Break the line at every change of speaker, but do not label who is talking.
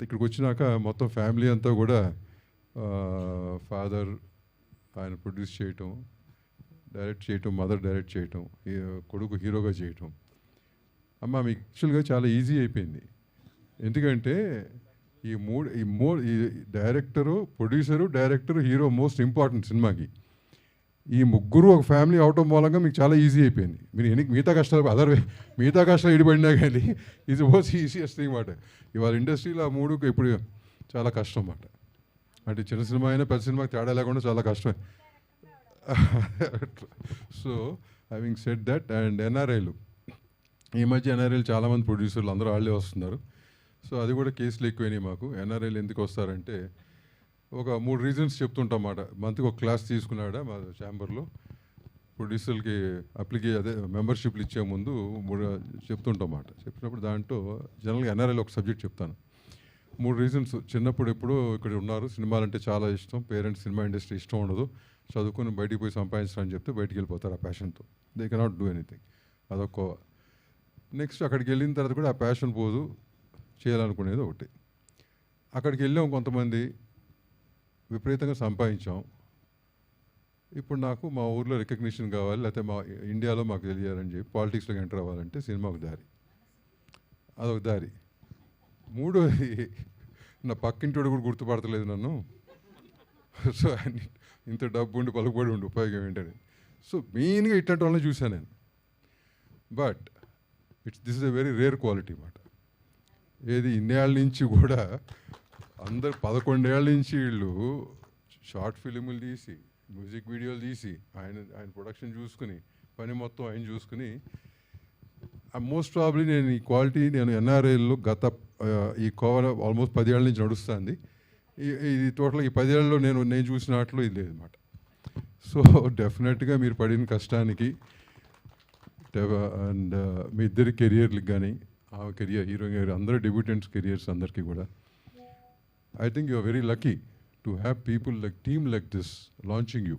ఇక్కడికి వచ్చినాక మొత్తం ఫ్యామిలీ అంతా కూడా ఫాదర్ ఆయన ప్రొడ్యూస్ చేయటం, డైరెక్ట్ చేయటం, మదర్ డైరెక్ట్ చేయటం, కొడుకు హీరోగా చేయటం. అమ్మ మీకు యాక్చువల్గా చాలా ఈజీ అయిపోయింది. ఎందుకంటే ఈ director, producer, director, hero most important సినిమాకి. ఈ ముగ్గురు ఒక ఫ్యామిలీ అవటం మూలంగా మీకు చాలా ఈజీ అయిపోయింది. మీరు మిగతా కష్టాలు మిగతా కష్టాలు ఇడిపడినా కానీ ఇది మోస్ట్ ఈజియస్ట్ థింగ్ మాట. ఇవాళ ఇండస్ట్రీలో ఆ మూడు ఇప్పుడు చాలా కష్టం అన్నమాట. అంటే చిన్న సినిమా అయినా పెద్ద సినిమాకి తేడా లేకుండా చాలా కష్టమే. So having said that, and ఎన్ఆర్ఐలు ఈ మధ్య ఎన్ఆర్ఐలు చాలామంది ప్రొడ్యూసర్లు అందరూ వాళ్ళే వస్తున్నారు. సో అది కూడా కేసులు ఎక్కువైనాయి మాకు. ఎన్ఆర్ఐలు ఎందుకు వస్తారంటే ఒక 3 రీజన్స్ చెప్తుంటాం అన్నమాట. మంత్కి ఒక క్లాస్ తీసుకున్నాడా మా ఛాంబర్లో, ప్రొడ్యూసర్లకి మెంబర్షిప్లు ఇచ్చే ముందు 3 చెప్తుంటాం అన్నమాట. చెప్పినప్పుడు దాంట్లో జనరల్గా ఎన్ఆర్ఐలో ఒక సబ్జెక్ట్ చెప్తాను. 3 రీజన్స్. చిన్నప్పుడు ఎప్పుడో ఇక్కడ ఉన్నారు, సినిమాలంటే చాలా ఇష్టం, పేరెంట్స్ సినిమా ఇండస్ట్రీ ఇష్టం ఉండదు, చదువుకుని బయటికి పోయి సంపాదించడానికి చెప్తే బయటికి వెళ్ళిపోతారు ఆ ప్యాషన్తో. They cannot do anything. అదొక. నెక్స్ట్ అక్కడికి వెళ్ళిన తర్వాత కూడా ఆ ప్యాషన్ పోదు, చేయాలనుకునేది ఒకటి. అక్కడికి వెళ్ళాం, కొంతమంది విపరీతంగా సంపాదించాం. ఇప్పుడు నాకు మా ఊర్లో రికగ్నిషన్ కావాలి, లేకపోతే మా ఇండియాలో మాకు తెలియాలని చెప్పి పాలిటిక్స్లోకి ఎంటర్ అవ్వాలంటే సినిమా ఒక దారి, అదొక దారి. మూడోది, నా పక్కింటోడు కూడా గుర్తుపడతలేదు నన్ను. సో ఇంత డబ్బు ఉండి పలుకుబడి ఉండి ఉపయోగం ఏంటని. సో మెయిన్గా ఇట్లాంటి వాళ్ళని చూశాను నేను. But this is a very rare quality అన్నమాట. ఏది ఇన్నేళ్ళ నుంచి కూడా అందరు 11 ఏళ్ళ నుంచి వీళ్ళు షార్ట్ ఫిలిములు తీసి, మ్యూజిక్ వీడియోలు తీసి, ఆయన ప్రొడక్షన్ చూసుకుని, పని మొత్తం ఆయన చూసుకుని, మోస్ట్ ప్రాబ్లీ నేను ఈ క్వాలిటీ నేను ఎన్ఆర్ఐలో ఈ కోవర్ ఆల్మోస్ట్ 10 ఏళ్ళ నుంచి నడుస్తుంది. ఇది టోటల్ ఈ 10 ఏళ్ళలో నేను చూసినట్లు ఇది లేదన్నమాట. సో డెఫినెట్గా మీరు పడిన కష్టానికి అండ్ మీ ఇద్దరి కెరియర్లకు కానీ, ఆ కెరియర్, హీరోయిన్ గారు, అందరూ డెబ్యూటెంట్స్ కెరియర్స్ అందరికీ కూడా, I think you are very lucky to have people like team like this launching you.